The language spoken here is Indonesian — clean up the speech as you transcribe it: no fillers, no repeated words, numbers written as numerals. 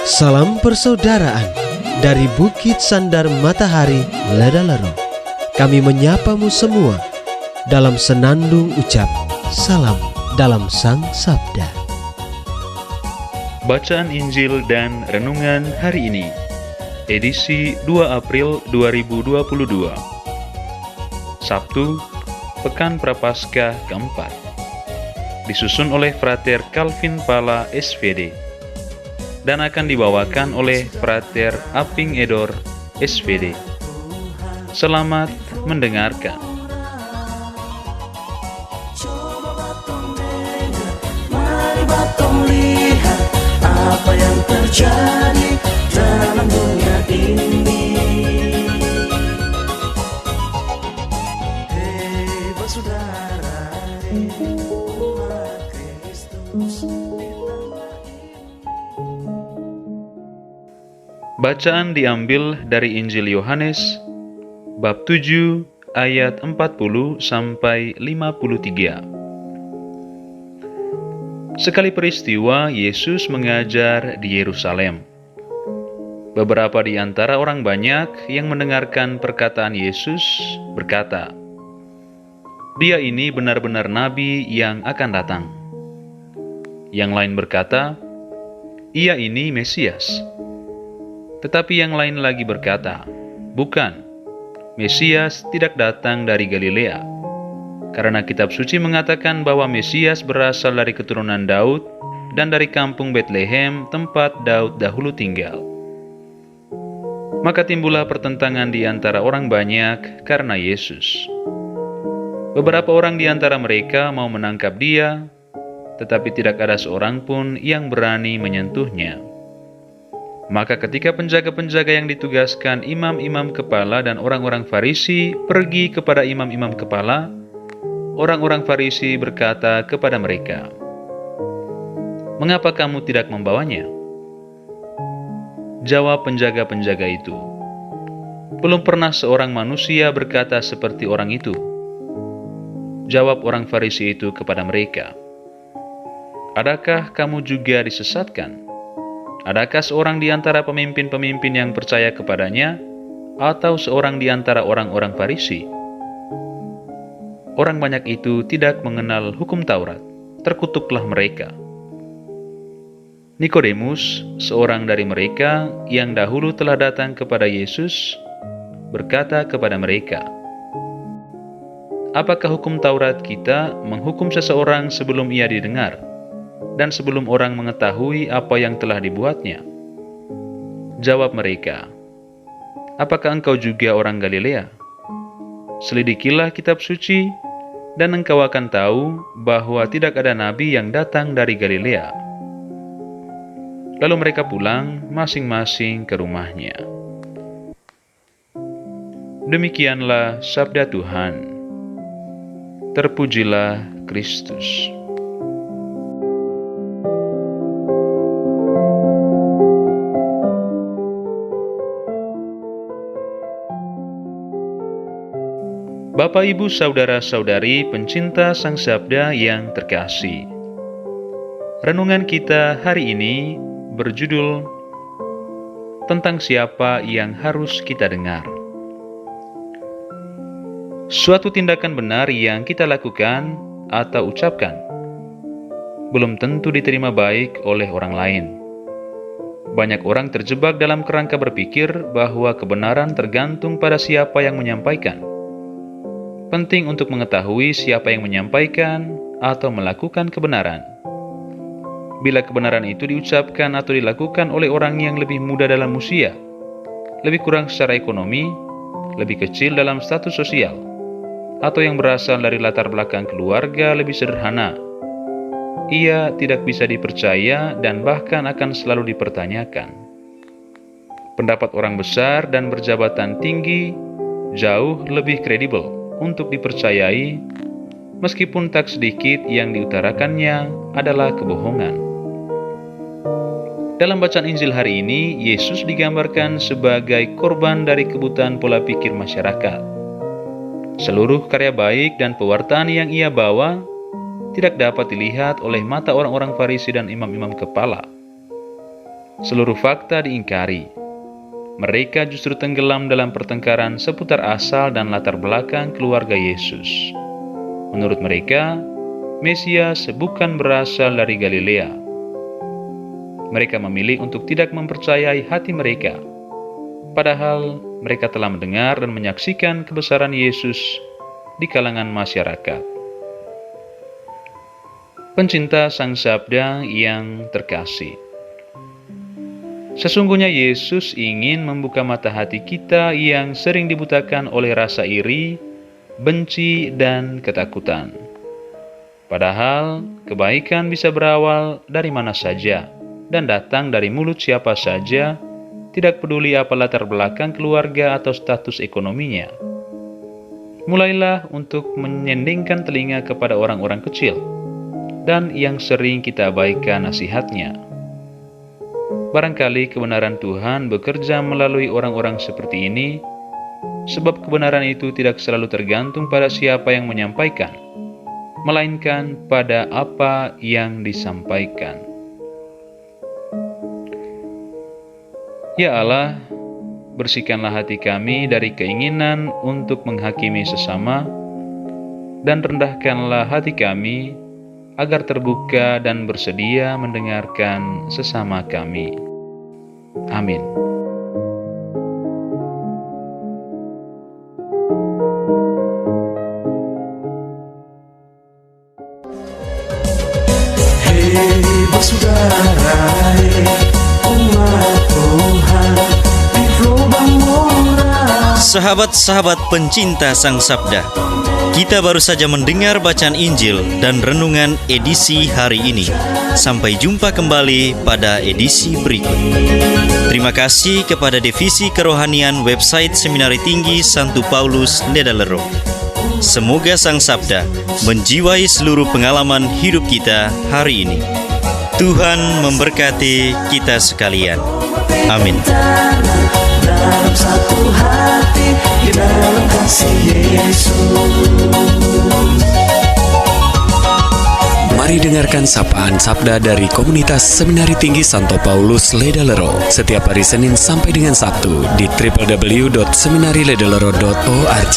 Salam persaudaraan dari Bukit Sandar Matahari Ledalero. Kami menyapamu semua dalam senandung ucap salam dalam Sang Sabda. Bacaan Injil dan Renungan hari ini, edisi 2 April 2022, Sabtu, Pekan Prapaskah keempat, disusun oleh Frater Calvin Pala SVD, dan akan dibawakan oleh Frater Aping Edor SVD. Selamat mendengarkan. Mari batong lihat apa yang terjadi dalam dunia ini. Hei bersaudara, umat Kristus. Bacaan diambil dari Injil Yohanes bab 7 ayat 40 sampai 53. Sekali peristiwa Yesus mengajar di Yerusalem. Beberapa di antara orang banyak yang mendengarkan perkataan Yesus berkata, "Dia ini benar-benar nabi yang akan datang." Yang lain berkata, "Ia ini Mesias." Tetapi yang lain lagi berkata, "Bukan, Mesias tidak datang dari Galilea, karena kitab suci mengatakan bahwa Mesias berasal dari keturunan Daud dan dari kampung Betlehem, tempat Daud dahulu tinggal." Maka timbullah pertentangan di antara orang banyak karena Yesus. Beberapa orang di antara mereka mau menangkap dia, tetapi tidak ada seorang pun yang berani menyentuhnya. Maka ketika penjaga-penjaga yang ditugaskan imam-imam kepala dan orang-orang Farisi pergi kepada imam-imam kepala, orang-orang Farisi berkata kepada mereka, "Mengapa kamu tidak membawanya?" Jawab penjaga-penjaga itu, "Belum pernah seorang manusia berkata seperti orang itu." Jawab orang Farisi itu kepada mereka, "Adakah kamu juga disesatkan? Adakah seorang di antara pemimpin-pemimpin yang percaya kepadanya, atau seorang di antara orang-orang Farisi?" Orang banyak itu tidak mengenal hukum Taurat, terkutuklah mereka. Nikodemus, seorang dari mereka yang dahulu telah datang kepada Yesus, berkata kepada mereka, "Apakah hukum Taurat kita menghukum seseorang sebelum ia didengar, dan sebelum orang mengetahui apa yang telah dibuatnya?" Jawab mereka, "Apakah engkau juga orang Galilea? Selidikilah kitab suci, dan engkau akan tahu bahwa tidak ada nabi yang datang dari Galilea." Lalu mereka pulang masing-masing ke rumahnya. Demikianlah sabda Tuhan. Terpujilah Kristus. Bapak, Ibu, Saudara-saudari pencinta Sang Sabda yang terkasih, renungan kita hari ini berjudul tentang siapa yang harus kita dengar. Suatu tindakan benar yang kita lakukan atau ucapkan belum tentu diterima baik oleh orang lain. Banyak orang terjebak dalam kerangka berpikir bahwa kebenaran tergantung pada siapa yang menyampaikan. Penting untuk mengetahui siapa yang menyampaikan atau melakukan kebenaran. Bila kebenaran itu diucapkan atau dilakukan oleh orang yang lebih muda dalam usia, lebih kurang secara ekonomi, lebih kecil dalam status sosial, atau yang berasal dari latar belakang keluarga lebih sederhana, ia tidak bisa dipercaya dan bahkan akan selalu dipertanyakan. Pendapat orang besar dan berjabatan tinggi jauh lebih kredibel untuk dipercayai, meskipun tak sedikit yang diutarakannya adalah kebohongan. Dalam bacaan Injil hari ini, Yesus digambarkan sebagai korban dari kebutaan pola pikir masyarakat. Seluruh karya baik dan pewartaan yang ia bawa tidak dapat dilihat oleh mata orang-orang Farisi dan imam-imam kepala. Seluruh fakta diingkari. Mereka justru tenggelam dalam pertengkaran seputar asal dan latar belakang keluarga Yesus. Menurut mereka, Mesias bukan berasal dari Galilea. Mereka memilih untuk tidak mempercayai hati mereka, padahal mereka telah mendengar dan menyaksikan kebesaran Yesus di kalangan masyarakat. Pencinta Sang Sabda yang terkasih, sesungguhnya Yesus ingin membuka mata hati kita yang sering dibutakan oleh rasa iri, benci, dan ketakutan. Padahal kebaikan bisa berawal dari mana saja dan datang dari mulut siapa saja, tidak peduli apa latar belakang keluarga atau status ekonominya. Mulailah untuk menyendingkan telinga kepada orang-orang kecil dan yang sering kita abaikan nasihatnya. Barangkali kebenaran Tuhan bekerja melalui orang-orang seperti ini, sebab kebenaran itu tidak selalu tergantung pada siapa yang menyampaikan, melainkan pada apa yang disampaikan. Ya Allah, bersihkanlah hati kami dari keinginan untuk menghakimi sesama, dan rendahkanlah hati kami agar terbuka dan bersedia mendengarkan sesama kami. Amin. Hei bersaudara, umat Tuhan di lubang murah. Sahabat-sahabat pencinta Sang Sabda, kita baru saja mendengar bacaan Injil dan renungan edisi hari ini. Sampai jumpa kembali pada edisi berikut. Terima kasih kepada Divisi Kerohanian website Seminari Tinggi Santo Paulus Ledalerro. Semoga Sang Sabda menjiwai seluruh pengalaman hidup kita hari ini. Tuhan memberkati kita sekalian. Amin. Dalam satu hati, di dalam kasih Yesus. Mari dengarkan sapaan sabda dari komunitas Seminari Tinggi Santo Paulus Ledalerro setiap hari Senin sampai dengan Sabtu di www.seminariledalerro.org.